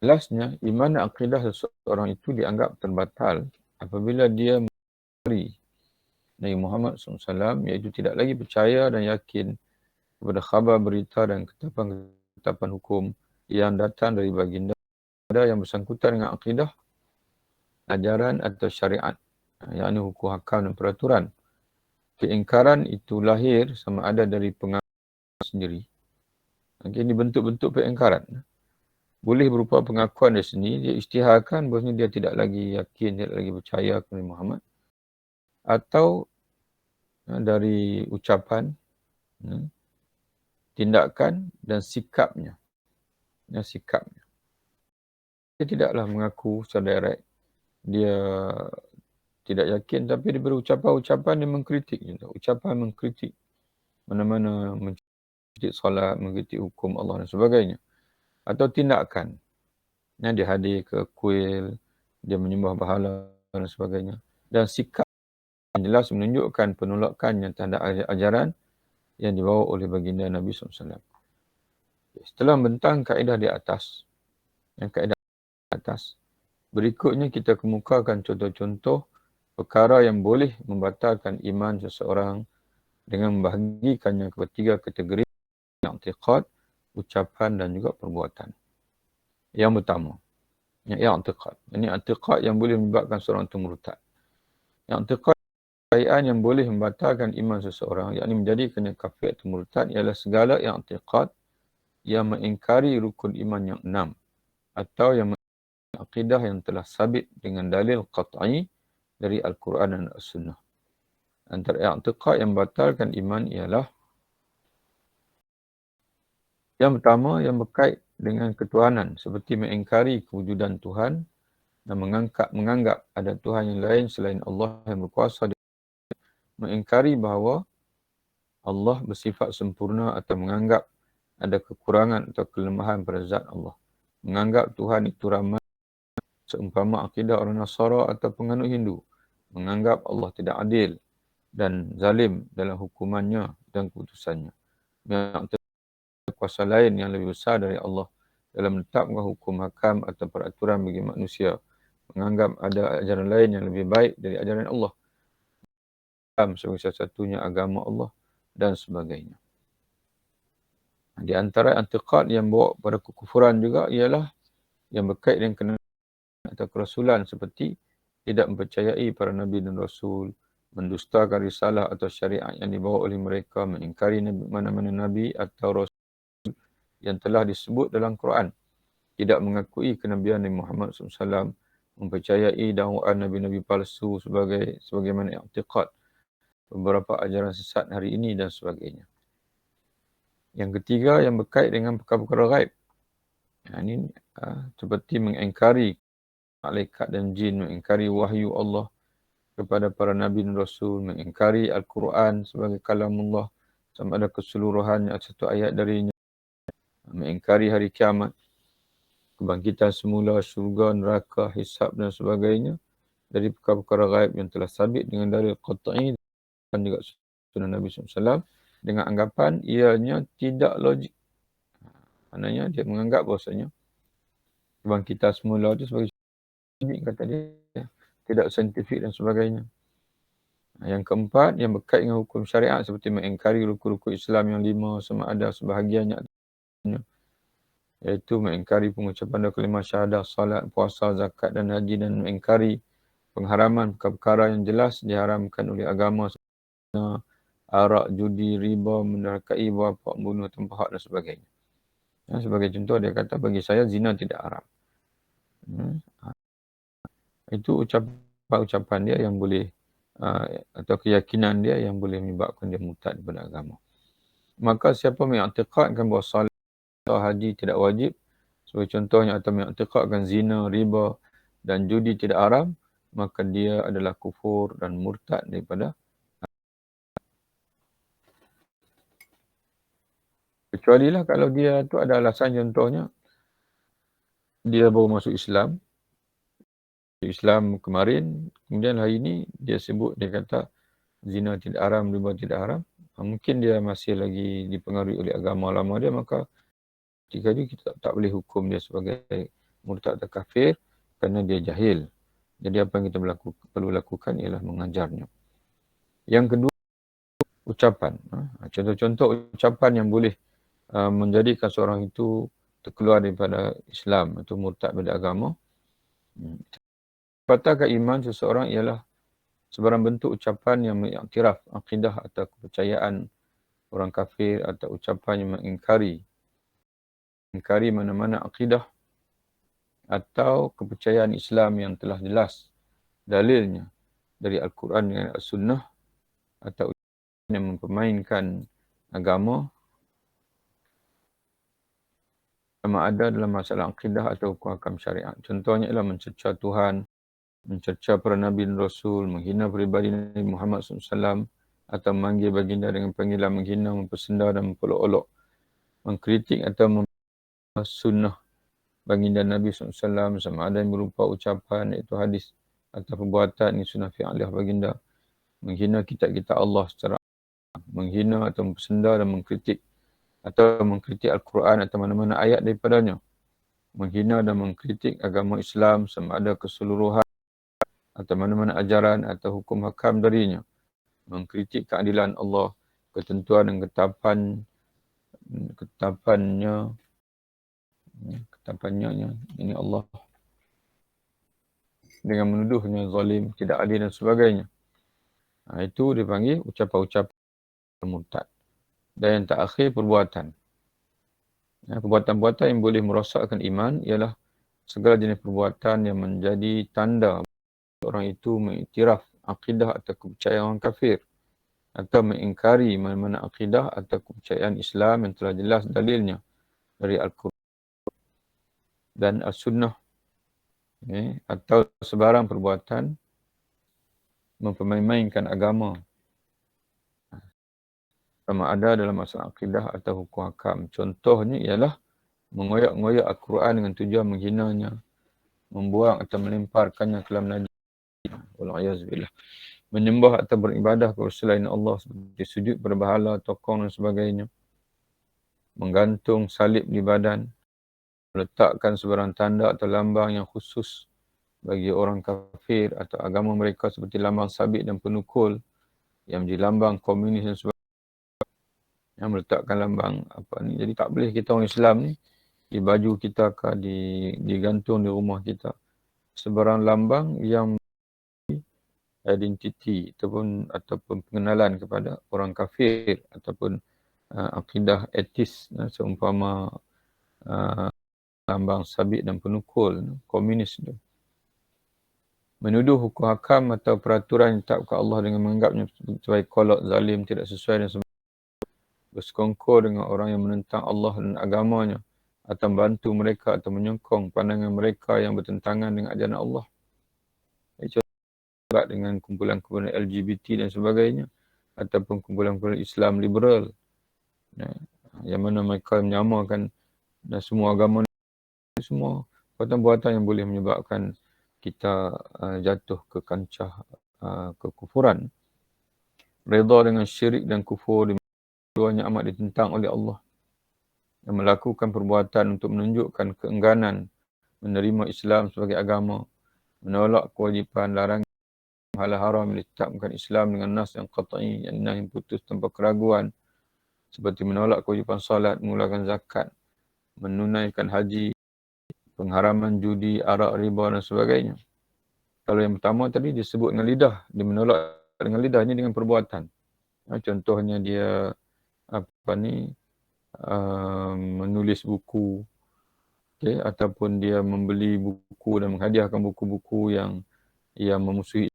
Jelasnya, iman dan akidah seseorang itu dianggap terbatal apabila dia mengingkari Nabi Muhammad SAW, iaitu tidak lagi percaya dan yakin kepada khabar, berita dan ketetapan hukum yang datang dari baginda yang bersangkutan dengan akidah, ajaran atau syariat, yakni hukum hakam dan peraturan. Keingkaran itu lahir sama ada dari pengakuan sendiri. Ini bentuk-bentuk keingkaran. Boleh berupa pengakuan dari sini, dia isytiharkan bahawa dia tidak lagi yakin, tidak lagi percaya kepada Muhammad. Atau dari ucapan, tindakan dan sikapnya. Dia tidaklah mengaku secara direct. Dia tidak yakin, tapi dia berucapan-ucapan yang mengkritik. Ucapan mengkritik. Mana-mana mengkritik solat, mengkritik hukum Allah dan sebagainya. Atau tindakan. Dia hadir ke kuil, dia menyembah berhala dan sebagainya. Dan sikap yang jelas menunjukkan penolakan yang terhadap ajaran yang dibawa oleh baginda Nabi SAW. Setelah membentang kaedah di atas, berikutnya kita kemukakan contoh-contoh perkara yang boleh membatalkan iman seseorang dengan membahagikannya kepada tiga kategori: i'tiqad, ucapan dan juga perbuatan. Yang pertama, i'tiqad. Ini i'tiqad yang boleh menyebabkan seorang itu murtad. I'tiqad percayaan yang boleh membatalkan iman seseorang, yakni menjadikannya kafir atau murtad, ialah segala i'tiqad yang mengingkari rukun iman yang 6 atau yang mengingkari akidah yang telah sabit dengan dalil qat'i dari Al-Quran dan As-Sunnah. Antara i'tiqad yang batalkan iman ialah yang pertama yang berkait dengan ketuhanan seperti mengingkari kewujudan Tuhan dan menganggap ada Tuhan yang lain selain Allah yang berkuasa, mengingkari bahawa Allah bersifat sempurna atau menganggap ada kekurangan atau kelemahan pada zat Allah. Menganggap Tuhan itu ramai seumpama akidah orang Nasara atau penganut Hindu. Menganggap Allah tidak adil dan zalim dalam hukumannya dan keputusannya. Menganggap kuasa lain yang lebih besar dari Allah dalam menetapkan hukum hakam atau peraturan bagi manusia. Menganggap ada ajaran lain yang lebih baik dari ajaran Allah. Sebagai salah satunya agama Allah dan sebagainya. Di antara i'tiqad yang bawa pada kekufuran juga ialah yang berkait dengan kenabian atau kerasulan seperti tidak mempercayai para nabi dan rasul, mendustakan risalah atau syariat yang dibawa oleh mereka, mengingkari mana-mana nabi atau rasul yang telah disebut dalam Quran, tidak mengakui kenabian Nabi Muhammad SAW, mempercayai dakwaan nabi-nabi palsu sebagaimana i'tiqad beberapa ajaran sesat hari ini dan sebagainya. Yang ketiga yang berkait dengan perkara-perkara ghaib. Ini seperti mengingkari malaikat dan jin, mengingkari wahyu Allah kepada para nabi dan rasul, mengingkari Al-Quran sebagai kalamullah sama ada keseluruhannya satu ayat darinya, mengingkari hari kiamat, kebangkitan semula, syurga, neraka, hisab dan sebagainya dari perkara-perkara ghaib yang telah sabit dengan dalil qat'i dan juga sunnah Nabi SAW dengan anggapan ianya tidak logik. Maknanya dia menganggap bahasanya kebangkitan semula itu sebagai saintifik, kata dia, tidak saintifik dan sebagainya. Yang keempat, yang berkait dengan hukum syariat seperti mengingkari rukun-rukun Islam yang 5 sama ada sebahagiannya, iaitu mengingkari pengucapan kalimah syahadah, salat, puasa, zakat dan haji, dan mengingkari pengharaman perkara yang jelas diharamkan oleh agama seperti arak, judi, riba, menderhakai bapa, bunuh tanpa hak dan sebagainya. Sebagai contoh, dia kata bagi saya zina tidak haram. Itu ucapan dia yang boleh atau keyakinan dia yang boleh menyebabkan dia murtad daripada agama. Maka siapa mengiktikadkan bahawa salat atau haji tidak wajib, sebagai contohnya, atau mengiktikadkan zina, riba dan judi tidak haram, maka dia adalah kufur dan murtad daripada. Kecuali lah kalau dia tu ada alasan, contohnya dia baru masuk Islam kemarin, kemudian hari ini dia sebut, dia kata zina tidak haram, riba tidak haram. Mungkin dia masih lagi dipengaruhi oleh agama lama dia, maka ketika itu kita tak boleh hukum dia sebagai murtad atau kafir kerana dia jahil. Jadi apa yang kita perlu lakukan ialah mengajarnya. Yang kedua, ucapan. Contoh-contoh ucapan yang boleh menjadikan seorang itu terkeluar daripada Islam atau murtad daripada agama. Batalkan iman seseorang ialah sebarang bentuk ucapan yang mengiktiraf akidah atau kepercayaan orang kafir, atau ucapan yang mengingkari mana-mana akidah atau kepercayaan Islam yang telah jelas dalilnya dari Al-Quran dan As-Sunnah, atau ucapan yang mempermainkan agama sama ada dalam masalah akidah atau hukum syariat. Contohnya ialah mencerca Tuhan, mencerca para Nabi dan Rasul, menghina peribadi Nabi Muhammad SAW, atau memanggil baginda dengan panggilan menghina, mempersenda dan mempelok-olok, mengkritik atau sunnah baginda Nabi SAW sama ada yang berupa ucapan, iaitu hadis, atau perbuatan yang sunnah fi'aliyah baginda, menghina kitab-kitab Allah secara menghina atau mempersenda dan mengkritik Al-Quran atau mana-mana ayat daripadanya, menghina dan mengkritik agama Islam sama ada keseluruhan atau mana-mana ajaran atau hukum hakam darinya, mengkritik keadilan Allah, ketentuan dan ketapannya ini Allah, dengan menuduhnya zalim, tidak adil dan sebagainya. Itu dipanggil ucapan-ucapan murtad. Dan yang terakhir, perbuatan. Perbuatan-perbuatan yang boleh merosakkan iman ialah segala jenis perbuatan yang menjadi tanda orang itu mengiktiraf akidah atau kepercayaan orang kafir atau mengingkari mana-mana akidah atau kepercayaan Islam yang telah jelas dalilnya dari Al-Quran dan As-Sunnah, atau sebarang perbuatan mempermainkan agama sama ada dalam masalah akidah atau hukum hakam. Contohnya ialah mengoyak-ngoyak Al-Quran dengan tujuan menghinanya, membuang atau melemparkannya ke dalam najis. Wal'ayazubillah. Menyembah atau beribadah kepada selain Allah seperti sujud berbahala, tokong dan sebagainya. Menggantung salib di badan. Meletakkan sebarang tanda atau lambang yang khusus bagi orang kafir atau agama mereka seperti lambang sabit dan penukul yang menjadi lambang komunis dan sebagainya. Yang meletakkan lambang apa ni. Jadi tak boleh kita orang Islam ni di baju kita ke digantung di rumah kita sebarang lambang yang identiti ataupun pengenalan kepada orang kafir ataupun akidah etis, seumpama lambang sabit dan penukul komunis tu. Menuduh hukum hakam atau peraturan yang ditetapkan Allah dengan menganggapnya sebagai kolot, zalim, tidak sesuai dan sebagainya. Bersekongkol dengan orang yang menentang Allah dan agamanya atau membantu mereka atau menyokong pandangan mereka yang bertentangan dengan ajaran Allah. Contoh dengan kumpulan-kumpulan LGBT dan sebagainya ataupun kumpulan-kumpulan Islam liberal, yang mana mereka menyamakan dan semua agama, semua perbuatan-perbuatan yang boleh menyebabkan kita jatuh ke kancah kekufuran. Redha dengan syirik dan kufur keduanya amat ditentang oleh Allah. Yang melakukan perbuatan untuk menunjukkan keengganan menerima Islam sebagai agama, menolak kewajipan larangan hal haram yang ditetapkan Islam dengan nas yang qat'i, yang putus tanpa keraguan, seperti menolak kewajipan salat, mengeluarkan zakat, menunaikan haji, pengharaman judi, arak, riba dan sebagainya. Kalau yang pertama tadi disebut dengan lidah, dia menolak dengan lidah, ini dengan perbuatan. Contohnya dia menulis buku, ataupun dia membeli buku dan menghadiahkan buku-buku yang memusuhi,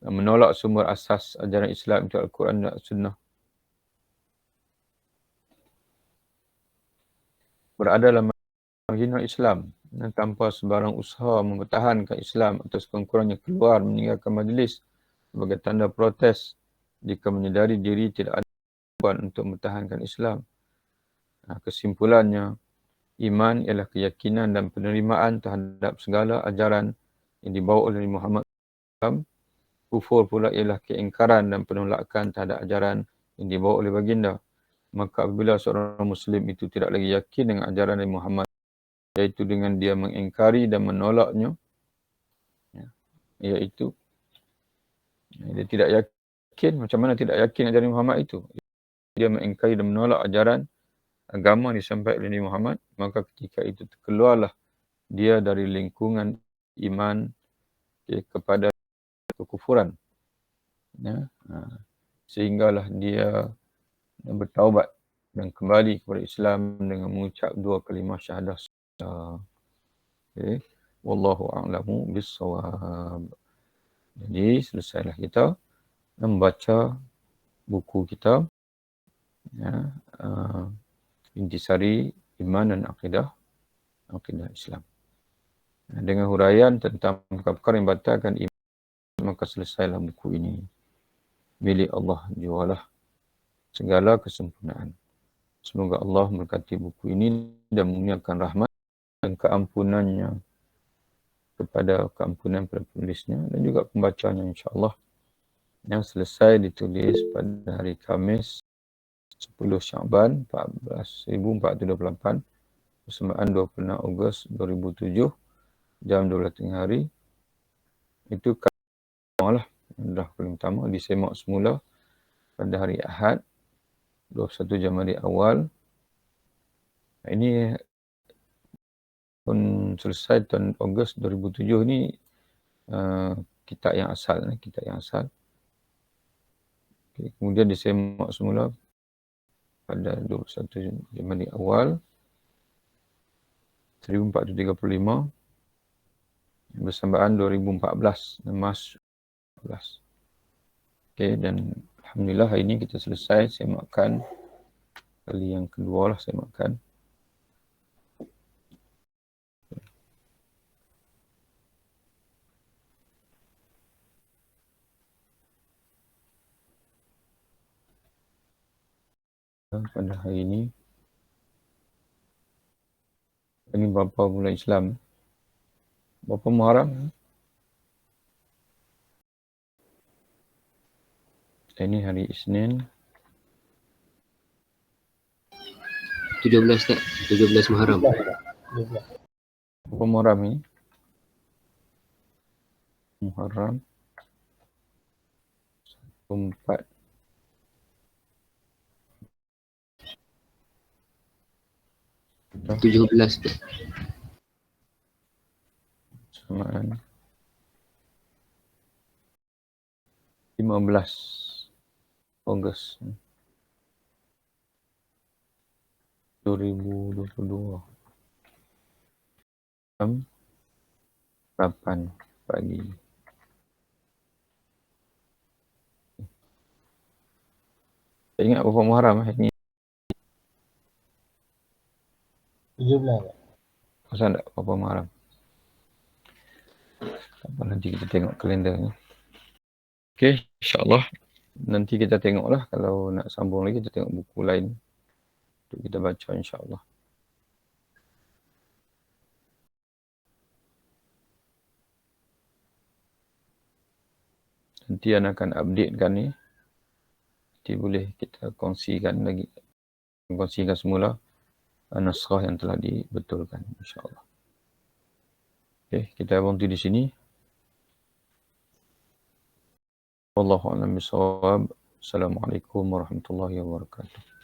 menolak sumber asas ajaran Islam itu Al-Quran dan Sunnah. Berada dalam menghina Islam dan tanpa sebarang usaha mempertahankan Islam atau sekurang-kurangnya keluar meninggalkan majlis sebagai tanda protes jika menyedari diri tidak ada kemampuan untuk mempertahankan Islam. Kesimpulannya, iman ialah keyakinan dan penerimaan terhadap segala ajaran yang dibawa oleh Muhammad SAW. Kufur pula ialah keingkaran dan penolakan terhadap ajaran yang dibawa oleh baginda. Maka apabila seorang Muslim itu tidak lagi yakin dengan ajaran Nabi Muhammad, iaitu dengan dia mengingkari dan menolaknya, iaitu dia tidak yakin, macam mana tidak yakin ajaran Muhammad itu? Dia mengingkari dan menolak ajaran agama yang disampaikan oleh Nabi Muhammad, maka ketika itu keluarlah dia dari lingkungan iman kepada kekufuran. Sehinggalah dia bertaubat dan kembali kepada Islam dengan mengucap dua kalimah syahadah. Wallahu a'lamu bis-shawab. Jadi selesailah kita membaca buku kita, Intisari Iman dan Akidah Islam. Dengan huraian tentang perkara yang batalkan iman, maka selesailah buku ini. Milik Allah jualah segala kesempurnaan. Semoga Allah memberkati buku ini dan menurunkan rahmat dan keampunannya kepada keampunan penulisnya dan juga pembacanya, insya-Allah. Yang selesai ditulis pada hari Khamis 10 Syaban 1428 persamaan 26 Ogos 2007 jam 12 tengah hari. Itu lah dah paling utama disemak semula pada hari Ahad 21 Januari awal. Ini pun selesai tahun Ogos 2007 ni, kitab yang asal. Okay, kemudian disemak semula pada 21 Januari awal 1435 bersamaan 2014 Mas 14. Okey, dan alhamdulillah hari ini kita selesai. Saya makan kali yang kedua lah saya makan. Pada hari ini berapa bulan Islam? Berapa Muharram? Ini hari Isnin 17 tak? 17 Muharram. Berapa Muharram ini? Muharram 4 17 tak? Samaan 15 Ogos 2022 jam 8 pagi. Saya ingat berapa Muharram hari ni? 17. Pasal tak berapa Muharram? Apa nanti kita tengok kalender ni. Okey, insyaAllah nanti kita tengoklah, kalau nak sambung lagi kita tengok buku lain untuk kita baca insyaAllah. Nanti Ana akan update kan ni. Nanti boleh kita kongsikan lagi. Kongsikan semula naskah yang telah dibetulkan insyaAllah. Okey, kita berhenti di sini. Wallahu a'lam bishawab. Assalamualaikum warahmatullahi wabarakatuh.